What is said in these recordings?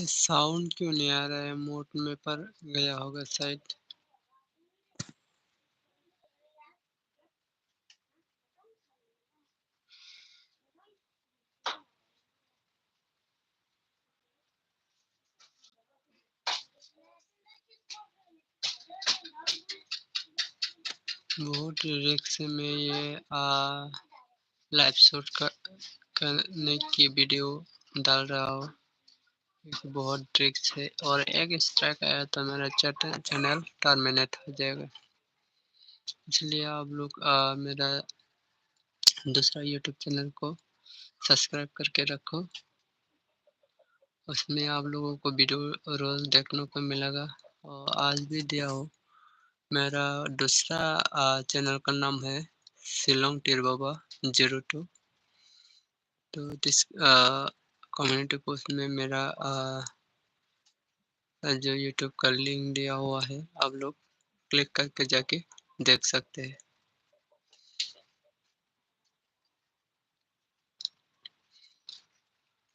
Sound क्यों नहीं आ रहा है? मोड में पर गया होगा शायद। बहुत रिस्क में ये लाइव शूट करने की वीडियो डाल रहा हूँ। बहुत ट्रिक्स है और एक स्ट्राइक आया तो मेरा चैनल टर्मिनेट हो जाएगा। इसलिए आप लोग मेरा दूसरा यूट्यूब चैनल को सब्सक्राइब करके रखो। उसमें आप लोगों को वीडियो रोज देखने को मिलेगा और आज भी दिया हो। मेरा दूसरा चैनल का नाम है शिलोंग टीर बाबा 02। तो दिस कम्युनिटी पोस्ट में मेरा जो यूट्यूब का लिंक दिया हुआ है, आप लोग क्लिक करके जाके देख सकते हैं।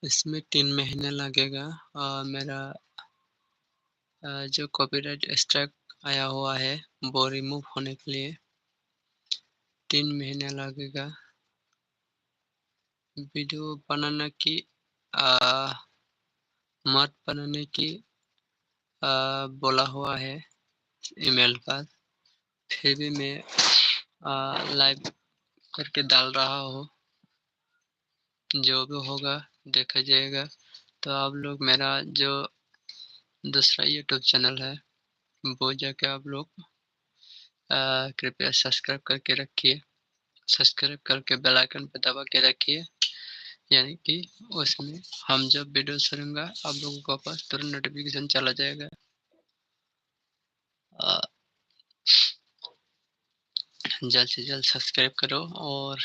इसमें 3 महीने लगेगा मेरा जो कॉपीराइट स्ट्राइक आया हुआ है वो रिमूव होने के लिए 3 महीने लगेगा। वीडियो बनाने की मत बनाने की बोला हुआ है ईमेल पर, फिर भी मैं लाइव करके डाल रहा हूँ। जो भी होगा देखा जाएगा। तो आप लोग मेरा जो दूसरा यूट्यूब चैनल है वो जाके आप लोग कृपया सब्सक्राइब करके रखिए। सब्सक्राइब करके बेल आइकन पे दबा के रखिए, यानी कि उसमें हम जब वीडियो छोड़ेंगे आप लोगों के पास तुरंत नोटिफिकेशन चला जाएगा। जल्द से जल्द सब्सक्राइब करो और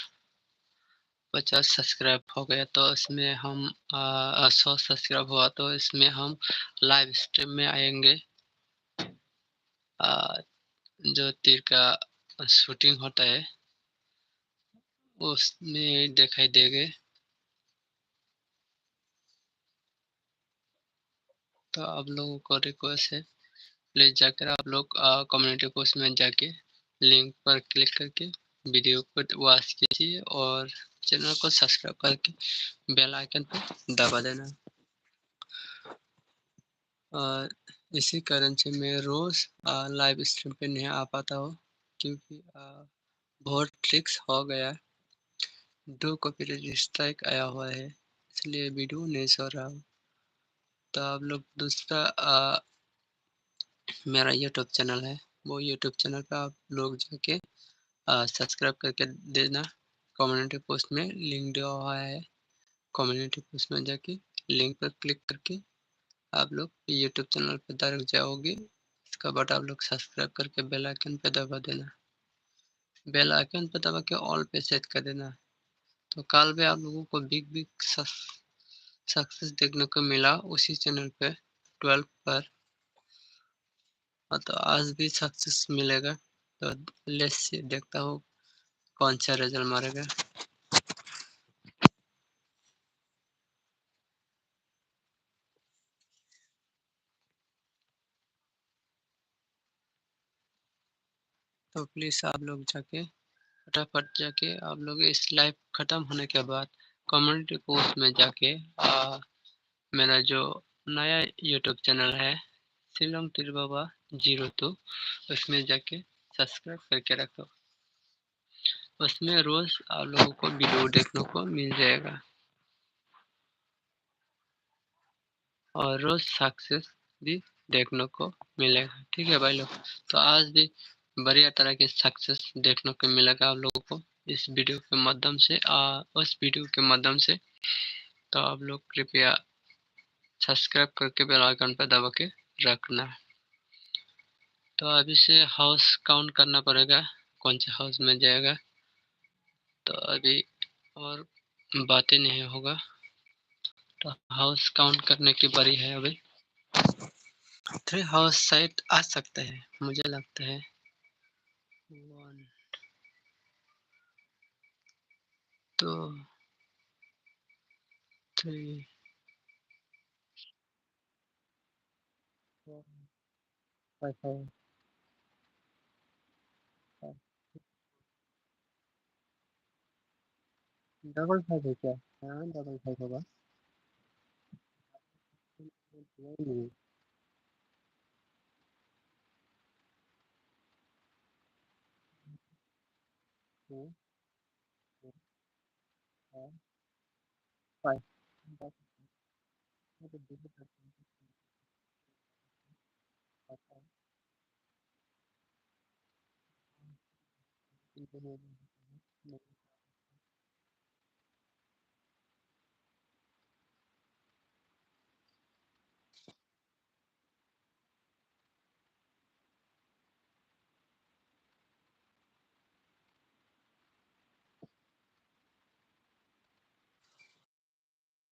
50 सब्सक्राइब हो गया तो इसमें हम 100 सब्सक्राइब हुआ तो इसमें हम लाइव स्ट्रीम में आएंगे। जो तीर का शूटिंग होता है उसमें दिखाई देंगे। तो आप लोगों को रिक्वेस्ट है, प्लीज जाकर आप लोग कम्युनिटी पोस्ट में जाके लिंक पर क्लिक करके वीडियो को वॉच कीजिए और चैनल को सब्सक्राइब करके बेल आइकन पर दबा देना। और इसी कारण से मैं रोज लाइव स्ट्रीम पे नहीं आ पाता हूँ, क्योंकि बहुत ट्रिक्स हो गया। 2 कॉपीराइट स्ट्राइक आया हुआ है, इसलिए वीडियो नहीं चल रहा। तो आप लोग दूसरा मेरा यूट्यूब चैनल है, वो यूट्यूब चैनल पे आप लोग जाके सब्सक्राइब करके देना। कम्युनिटी पोस्ट में लिंक दिया हुआ है, कम्युनिटी पोस्ट में जाके लिंक पर क्लिक करके आप लोग यूट्यूब चैनल पे डायरेक्ट जाओगे। इसके बाद आप लोग सब्सक्राइब करके बेल आइकन पे दबा देना। बेल आइकन पे दबा के ऑल पे सेट कर देना। तो कल भी आप लोगों को बिग बिग सक्सेस देखने को मिला उसी चैनल पे 12 पर। तो आज भी सक्सेस मिलेगा। तो लेट्स सी, देखता हूँ कौन सा रिजल्ट मारेगा। तो प्लीज आप लोग जाके फटाफट जाके आप लोग इस लाइव खत्म होने के बाद कम्युनिटी पोस्ट में जाके मेरा जो नया यूट्यूब चैनल है शिलोंग तिरबाबा 02, उसमें जाके सब्सक्राइब करके रखो। उसमें रोज आप लोगों को वीडियो देखने को मिल जाएगा और रोज सक्सेस भी देखने को मिलेगा। ठीक है भाई लोग, तो आज भी बढ़िया तरह के सक्सेस देखने को मिलेगा आप लोगों को इस वीडियो के माध्यम से, उस वीडियो के माध्यम से। तो आप लोग कृपया सब्सक्राइब करके बेल आइकन पर दबा के रखना। तो अभी से हाउस काउंट करना पड़ेगा, कौन से हाउस में जाएगा। तो अभी और बातें नहीं होगा, तो हाउस काउंट करने की बारी है अभी। 3 हाउस साइट आ सकते हैं मुझे लगता है। 1 2 3 4 5 5 डबल 5 है क्या? हाँ डबल 5 होगा। नहीं, हाँ, हाँ, हाँ, 5 तो देखो